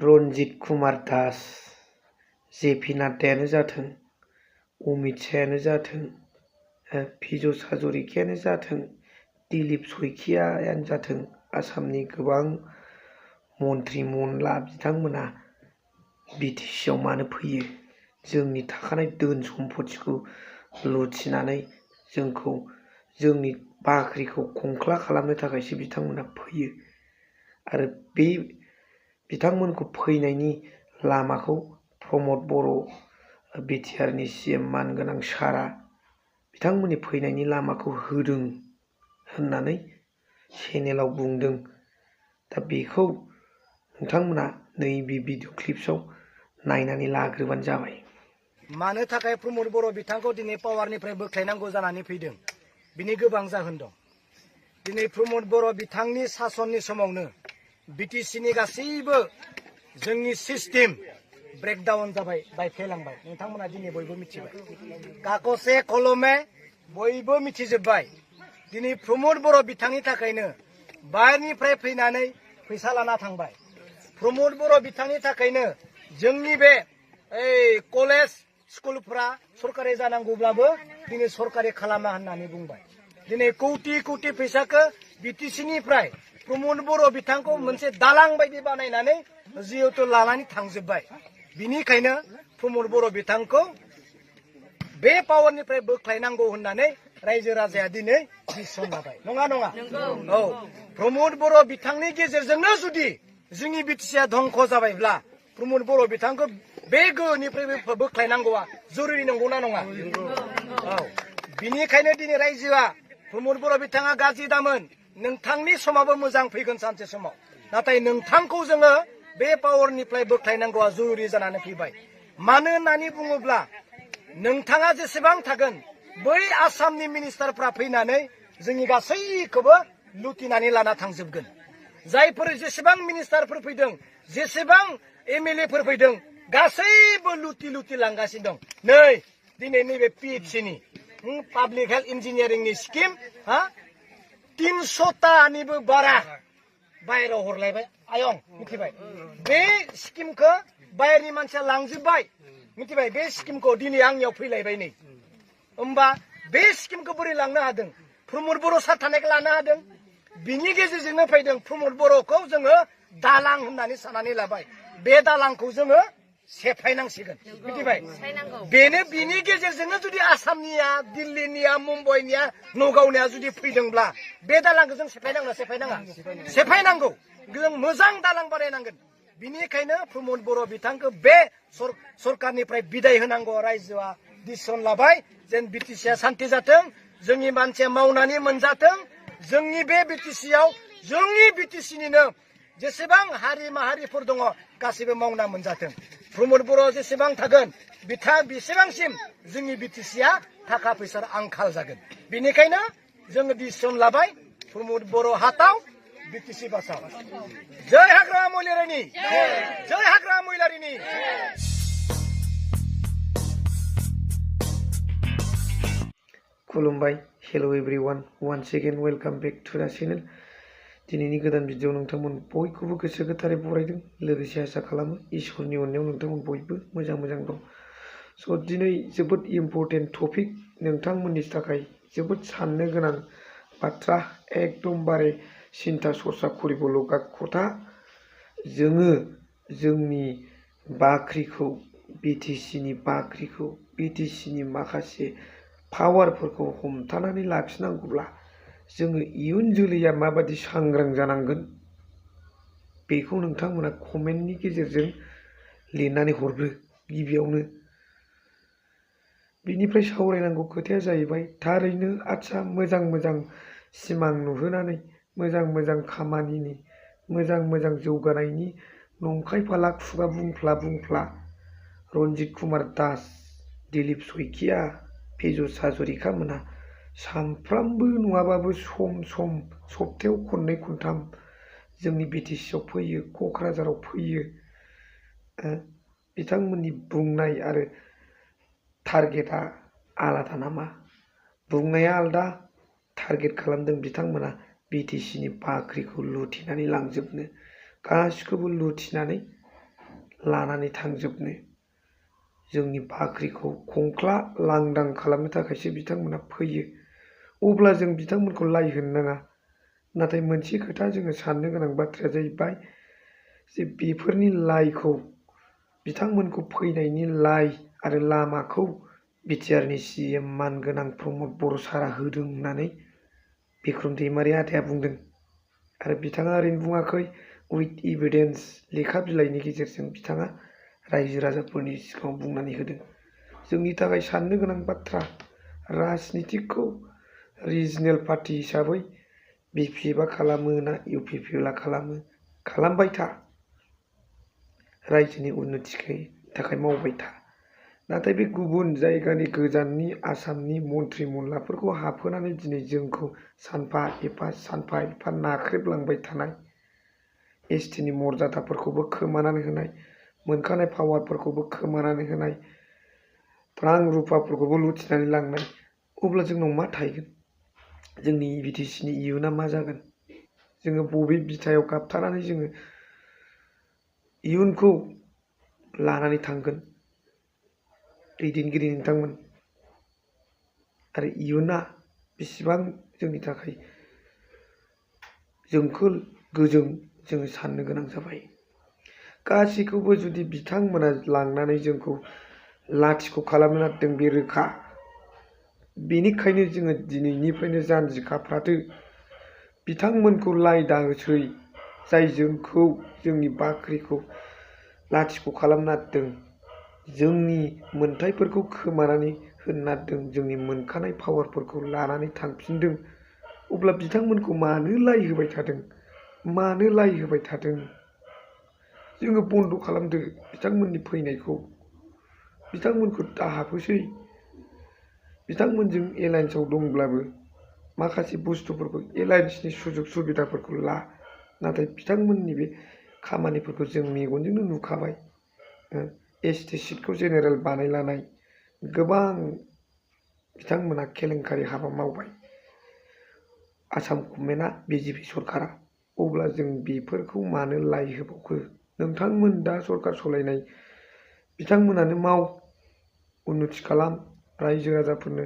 Ranjit Kumar Das, JP नाड्डायानो जाथों, अमित शाहयानो जाथों, पिजस हाजरिकायानो जाथों, दिलीप शइकियायानो जाथों, आसामनि गोबां मन्त्रि मनला बिथांमोना बिटिसिआव मानो फैयो? जोंनि थाखानाय धोन सम्पतिखौ लुथिनानै जोंखौ जोंनि बाख्रिखौ खंख्ला खालामनो थाखायसो बिथांमोना फैयो। आरो बे बिथांमोनखौ फैनायनि लामाखौ प्रमद बर' बिटिआरनि CM मानगोनां सारा बिथांमोननि फैनायनि लामाखौ होदों होननानै चेनेलाव बुंदों। दा बेखौ नोंथांमोना नैबे भिडिअ क्लिप्सआव नायनानै लाग्रोबानो जाबाय। मानो थाखाय प्रमद बर' बिथांखौ दिनै पावारनिफ्राय बोख्लायनांगौ जानानै फैदों बिनि गोबां जाहोन दं। दिनै प्रमद बर' बिथांनि सासननि समावनो बिटिसिनि गासैबो जोंनि सिस्टेम ब्रेकडाउन जाबाय, बायफ्लेलांबाय। नोंथांमोना दिनै बयबो मिथिबाय, कागजे कलमे बयबो मिथिजोब्बाय। दिनै प्रमद बर' बिथांनि थाखायनो बाहेरनिफ्राय फैनानै फैसा लाना थांबाय। प्रमद बर' बिथांनि थाखायनो जोंनि बे कलेज स्कुलफ्रा सरकारि जानांगौब्लाबो दिनै सरकारि खालामा होननानै बुंबाय। दिनै कौटि कौटि फैसाखौ बिटिसिनिफ्राय प्रमद बर' बिथांखौ मोनसे दालां बायदि बानायनानै जिहेतु लानानै थांजोब्बाय। बिनिखायनो प्रमद बर' बिथांखौ बे पावारनिफ्राय बोख्लायनांगौ होननानै रायजो राजाया दिनै डिसिसन लाबाय। नङा नङा? औ, प्रमद बर' बिथांनि गेजेरजोंनो जुदि जोंनि बिटिसिआ धंख जाबायब्ला प्रमद बर' बिथांखौ बे गोहोनिफ्राय बोख्लायनांगौआ जरुरि नंगौना नङा? औ, बिनिखायनो दिनै रायजोआ प्रमद बर' बिथाङा गाज्रि दामोन, नोंथांनि समाबो मोजां फैगोन सानसे समाव, नाथाय नोंथांखौ जोङो बे पावारनिफ्राय बोख्लायनांगौआ जरुरि जानानै फैबाय। मानो होननानै बुङोब्ला नोंथाङा जेसेबां थागोन बै आसामनि मिनिस्टारफ्रा फैनानै जोंनि गासैखौबो लुटिनानै लाना थांजोबगोन। जायफोर जेसेबां मिनिस्टारफोर फैदों, जेसेबां MLA फोर फैदों, गासैबो लुटि लुटि लांगासिनो दं। नै दिनै नैबे PHC पाब्लिक हेल्थ इन्जिनियारिंनि स्किम 300तानिबो बारा बाहेराव हरलायबाय। आयं मिथिबाय? बे स्किमखौ बाहेरनि मानसिया लांजोब्बाय, मिथिबाय? बे स्किमखौ दिनै आंनियाव फैलायबाय नै। होमबा बे स्किमखौ बोरै लांनो हादों? प्रमद बर' सार थानायखौ लानो हादों। बिनि गेजेरजोंनो फैदों। प्रमद बर'खौ जोङो दालां होननानै साननानै लाबाय। बे दालांखौ जोङो सेफायनांसिगोन, मिथिबाय? बेनो बिनि गेजेरजोंनो जुदि आसामनिया, दिल्लीनिया, मुम्बाइनिया, नगावनिया जुदि फैदोंब्ला बे दालांखौ जों सेफायनांगौ ना सेफायनाङा? सेफायनांगौ। जों मोजां दालां बानायनांगोन। बिनिखायनो प्रमद बर' बिथांखौ बे सरकारनिफ्राय बिदाय होनांगौ रायजोआ डिसिसन लाबाय। जेन बिटिसिआ सान्ति जाथों, जोंनि मानसिया मावनानै मोनजाथों। जोंनि बे बिटिसिआव जोंनि बिटिसिनिनो जेसेबां हारि माहारिफोर दङ गासैबो मावना मोनजाथों। प्रमद बर' जेसेबां थागोन बेसेबांसिम जोंनि बिटिसिआ थाखा फैसार आंखाल जागोन। बेनिखायनो जोङो डिसिसन लाबाय, प्रमद बर' हाताव, बिटिसि बासाव। जय हाग्रामा महिलारिनि, जय हाग्रामा महिलारिनि। खुलुमबाय, hello everyone, once again welcome back to the channel. दिनैनि गोदान भिडिअ नोंथांमोन बयखौबो गोसो गोथारै बरायदों, लोगोसे आसा खालामो इसोरनि अननायाव नोंथांमोन बयबो मोजां दं। स' दिनै जोबोद इम्परटेन्ट टपिक, नोंथांमोननि थाखाय जोबोद साननो गोनां बाथ्रा, एकदमबारे सिन्था सरसा करिब लगা खोथा। जोङो जोंनि बाख्रिखौ, बिटिसिनि बाख्रिखौ, बिटिसिनि माखासे पावारफोरखौ हमथानानै लाखिनांगौब्ला जोङो इयुन जोलैया माबादि सांग्रां जानांगोन बेखौ नोंथांमोना कमेन्टनि गेजेरजों लिरनानै हरग्रो गिबियावनो। बिनिफ्राय सावरायनांगौ खोथाया जाहैबाय, थारैनो आच्छा मोजां सिमां नुहोनानै, मोजां खामानिनि, मोजां जौगानायनि नंखाय फाला खुगा बुंफ्ला रन्जित कुमार दास, दिलीप शइकिया, पिजस हाजरिका मोना सानफ्रामबो नङाबाबो सम सप्तायाव खननै खनथाम जोंनि बिटिसिआव फैयो, क'क्राझाराव फैयो। बिथांमोननि बुंनाय आरो टारगेटआ आलादा नामा? बुंनाया आलादा, टारगेट खालामदों बिथांमोना बिटिसिनि बाख्रिखौ लुथिनानै लांजोबनो, गासिखौबो लुथिनानै लानानै थांजोबनो जोंनि बाख्रिखौ खंख्ला लांदां खालामनो थाखायसो बिथांमोना फैयो। अब्ला जों बिथांमोनखौ लाइ होनो नाङा। नाथाय मोनसे खोथा जोङो साननो गोनां बाथ्राया जाहैबाय जे बेफोरनि लाइखौ बिथांमोनखौ फैनायनि लाइ आरो लामाखौ बिटिआरनि CM मानगोनां प्रमद बर' सारा होदों होननानै बिक्रम दैमारि आदाया बुंदों। आरो बिथाङा ओरैनो बुङाखै, उइथ इभिडेन्स लेखा बिलाइनि गेजेरजों बिथाङा रायजो राजाफोरनि सिगाङाव बुंनानै होदों। जोंनि थाखाय साननो गोनां बाथ्रा, राजनितिकखौ रिजनेल पार्टी हिसाबै BPFआ खालामो ना UPPLआ खालामो, खालामबाय था। रायजोनि उन्नतिनि थाखाय मावबाय था। नाथाय बे गुबुन जायगानि गोजाननि आसामनि मन्त्रि मनलाफोरखौ हाबहोनानै दिनै जोंखौ सानफा एफा नाख्रेबलांबाय थानाय, STनि मर्यादाफोरखौबो खोमानानै होनाय, मोनखानाय पावारफोरखौबो खोमानानै होनाय, रां रुफाफोरखौबो लुथिनानै लांनाय, अब्ला जोंनाव मा थाहैगोन? जोंनि BTCनि इयुना मा जागोन? जोङो बबे बिथायाव गाबथानानै जोङो इयुनखौ लानानै थांगोन? दैदेनगिरि नोंथांमोन, आरो इयुना बेसेबां जोंनि थाखाय जोंखोल गोजों जोङो साननो गोनां जाबाय। गासैखौबो जुदि बिथांमोना लांनानै जोंखौ लाथिख' खालामनो नागिरदों बे रोखा। बेनिखायनो जोङो दिनैनिफ्रायनो जानजि खाफ्रादो। बिथांमोनखौ लाइ दाहोसै, जाय जोंखौ जोंनि बाख्रिखौ लाथिख' खालामनो नागिरदों, जोंनि मोनथायफोरखौ खोमानानै होनो नागिरदों, जोंनि मोनखानाय पावारफोरखौ लानानै थांफिनदों। अब्ला बिथांमोनखौ मानो लाइ होबाय थादों? मानो लाइ होबाय थादों? जोङो बन्द' खालामदो बिथांमोननि फैनायखौ। बिथांमोनखौ दाहाबोसै। बिथांमोनजों एलायन्सआव दंब्लाबो माखासे बुस्थुफोरखौ एलायन्सनि सुजुग सुबिदाफोरखौ ला। नाथाय बिथांमोननि बे खामानिफोरखौ जों मेगनजोंनो नुखाबाय। ST सिटखौ जेनेरेल बानायलानाय गोबां बिथांमोना केलेंकारि हाबा मावबाय आसाम गभर्नमेन्टआ, BJP सरकारा। अब्ला जों बेफोरखौ मानो लाइ होबावखो? नोंथांमोन दा सरकार सालायनाय बिथांमोनानो माव, उन्नति खालाम, रायजो राजाफोरनो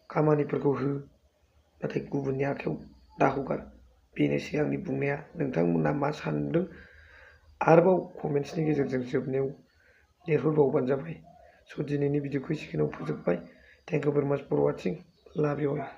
खामानिफोरखौ हो, नाथाय गुबुननि आखायाव दाहगार। बेनोसै आंनि बुंनाया। नोंथांमोना मा सानदों आरोबाव कमेन्ट्सनि गेजेरजों जोबनायाव लिरहरबावबानो जाबाय। स' दिनैनि भिडिअखौ एसेखिनियाव फोजोबबाय। थेंक इउ भेरि माच फर वाचिं। लाभ इउ अल।